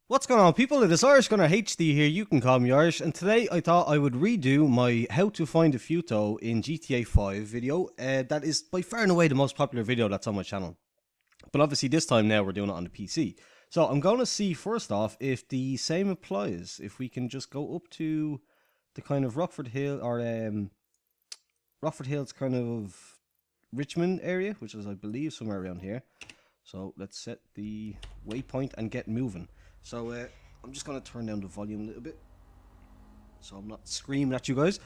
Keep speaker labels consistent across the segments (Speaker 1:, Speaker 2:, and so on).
Speaker 1: What's going on, people? It is Irish Gunner HD here. You can call me Irish, and today I thought I would redo my How to Find a Futo in GTA 5 video. That is by far and away the most popular video that's on my channel. But obviously, this time now we're doing it on the PC. So I'm going to see first off if the same applies. If we can just go up to the kind of Rockford Hill or Rockford Hills kind of Richmond area, which is I believe somewhere around here. So let's set the waypoint and get moving. So I'm just going to turn down the volume a little bit so I'm not screaming at you guys.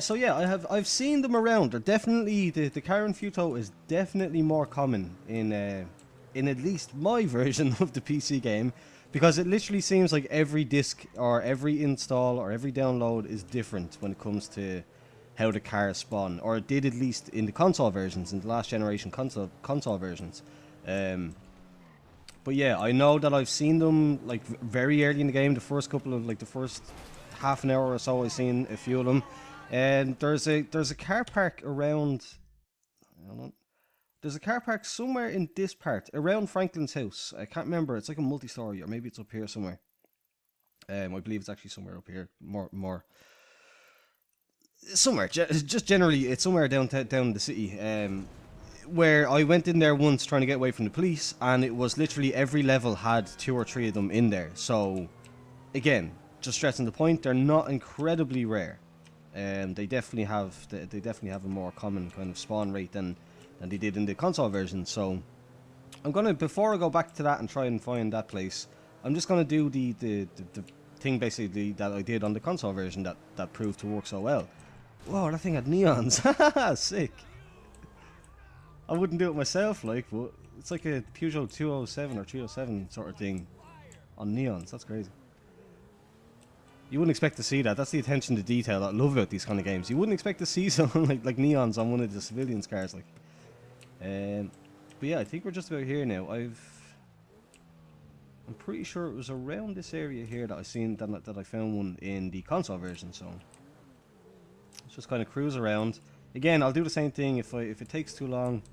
Speaker 1: So yeah, I've seen them around. They're definitely the Karen Futo is definitely more common in at least my version of the PC game, because it literally seems like every disc or every install or every download is different when it comes to how the cars spawn, or it did at least in the console versions, in the last generation console versions. But yeah, I know that I've seen them like very early in the game. The first couple of the first half an hour or so, I've seen a few of them. And there's a car park around. Hold on. There's a car park somewhere in this part around Franklin's house. I can't remember. It's like a multi-story, or maybe it's up here somewhere. I believe it's actually somewhere up here. More somewhere. Just generally, it's somewhere down the city. Where I went in there once trying to get away from the police, and it was literally every level had 2 or 3 of them in there. So, again, just stressing the point, they're not incredibly rare. They definitely have a more common kind of spawn rate than they did in the console version. So, I'm gonna, before I go back to that and try and find that place, I'm just gonna do the thing basically that I did on the console version that proved to work so well. Whoa, that thing had neons. Sick. I wouldn't do it myself, but it's like a Peugeot 207 or 307 sort of thing on neons. That's crazy. You wouldn't expect to see that. That's the attention to detail that I love about these kind of games. You wouldn't expect to see something like neons on one of the civilians' cars, But yeah, I think we're just about here now. I'm pretty sure it was around this area here that that I found one in the console version. So let's just kind of cruise around. Again, I'll do the same thing if it takes too long.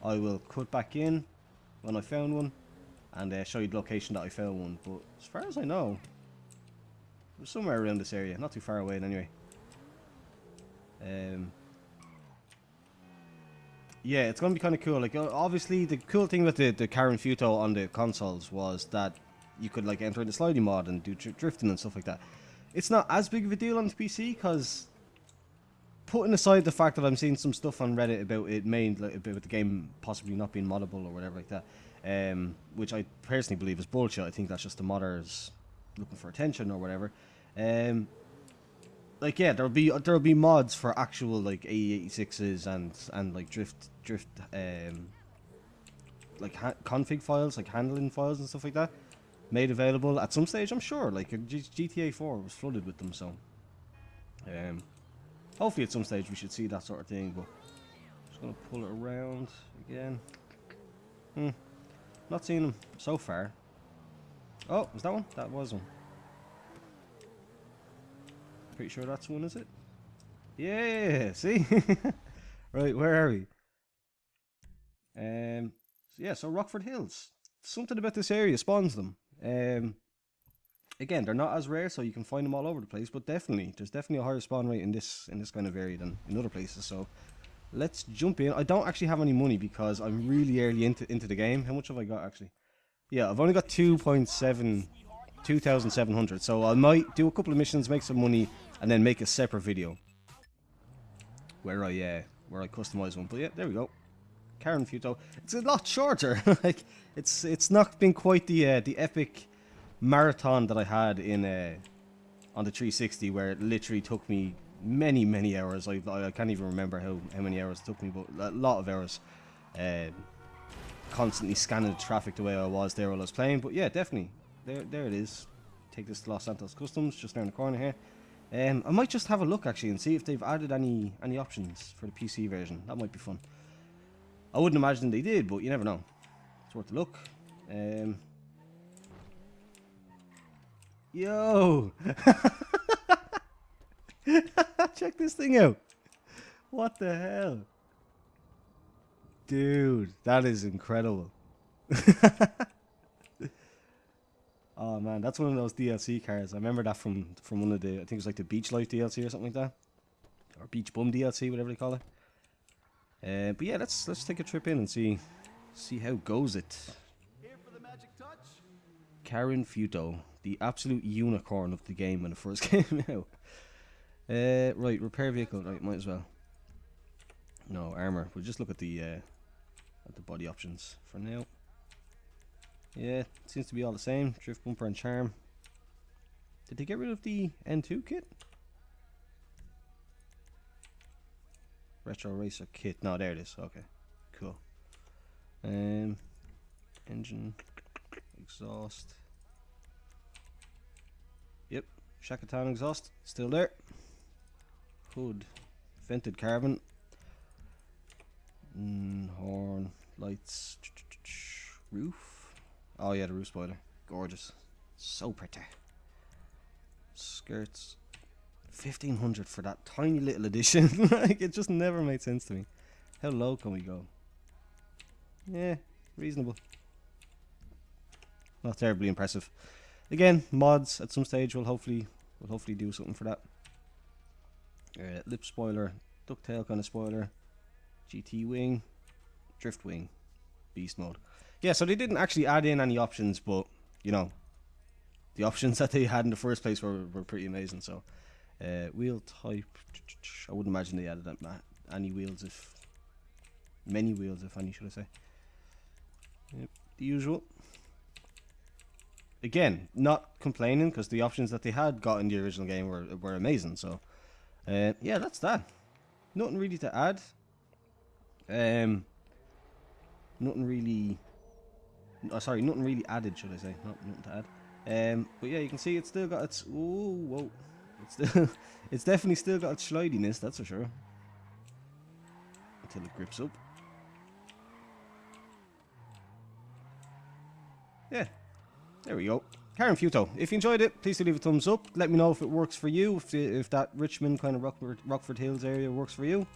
Speaker 1: I will cut back in when I found one and show you the location that I found one. But as far as I know, it was somewhere around this area, not too far away anyway. Yeah, it's going to be kind of cool. Like, obviously, the cool thing with the Karen Futo on the consoles was that you could like enter the sliding mod and do drifting and stuff like that. It's not as big of a deal on the PC because, putting aside the fact that I'm seeing some stuff on Reddit about about the game possibly not being moddable or whatever like that, which I personally believe is bullshit. I think that's just the modders looking for attention or whatever. Like, yeah, there'll be mods for actual like AE86s and like drift like config files, like handling files and stuff like that, made available at some stage. I'm sure like GTA 4 was flooded with them, so hopefully at some stage we should see that sort of thing. But just gonna pull it around again. Not seeing them so far. Oh, was that one? That was one. Pretty sure that's one, is it? Yeah, see? Right, where are we? So yeah, so Rockford Hills. Something about this area spawns them. Again, they're not as rare, so you can find them all over the place, but there's definitely a higher spawn rate in this kind of area than in other places. So let's jump in. I don't actually have any money because I'm really early into the game. How much have I got actually? Yeah, I've only got 2,700. So I might do a couple of missions, make some money, and then make a separate video where I customize one. But yeah, there we go. Karen Futo. It's a lot shorter. Like, it's not been quite the epic marathon that I had in on the 360, where it literally took me many hours. I can't even remember how many hours it took me, but a lot of hours. Constantly scanning the traffic the way I was there while I was playing. But yeah, definitely. There it is. Take this to Los Santos Customs, just down the corner here. I might just have a look actually and see if they've added any options for the PC version. That might be fun. I wouldn't imagine they did, but you never know. It's worth a look. Yo! Check this thing out. What the hell? Dude, that is incredible. Oh man, that's one of those DLC cars. I remember that from one of the, I think it was like the Beach Life DLC or something like that, or Beach Bum DLC, whatever they call it. But yeah, let's take a trip in and see how goes it.
Speaker 2: Here for the magic touch.
Speaker 1: Karen Futo, the absolute unicorn of the game when it first came out. Right, repair vehicle. Right, might as well. No armor. We'll just look at the body options for now. Yeah, seems to be all the same. Drift bumper and charm. Did they get rid of the N2 kit? Retro racer kit. No, there it is. Okay, cool. Engine, exhaust. Yep, Shakatan exhaust still there. Hood, vented carbon. Horn, lights, roof. Oh yeah, the roof spoiler. Gorgeous. So pretty. Skirts. 1,500 for that tiny little addition. Like, it just never made sense to me. How low can we go? Yeah, reasonable. Not terribly impressive. Again, mods at some stage will hopefully do something for that. Lip spoiler, ducktail kind of spoiler, GT wing, drift wing, beast mode. Yeah, so they didn't actually add in any options, but you know, the options that they had in the first place were pretty amazing. So, wheel type, I wouldn't imagine they added any wheels, if many wheels, if any, should I say? Yep, the usual. Again, not complaining because the options that they had got in the original game were amazing. So, yeah, that's that. Nothing really to add. Nothing really. Oh, sorry, nothing really added, should I say? Nothing to add. But yeah, you can see it's still got its. Ooh, whoa! It's definitely still got its slidiness. That's for sure. Until it grips up. Yeah. There we go. Karen Futo. If you enjoyed it, please do leave a thumbs up. Let me know if it works for you. If that Richmond kind of Rockford Hills area works for you.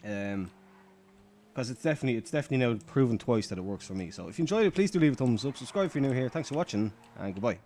Speaker 1: Because it's definitely now proven twice that it works for me. So if you enjoyed it, please do leave a thumbs up. Subscribe if you're new here. Thanks for watching, and goodbye.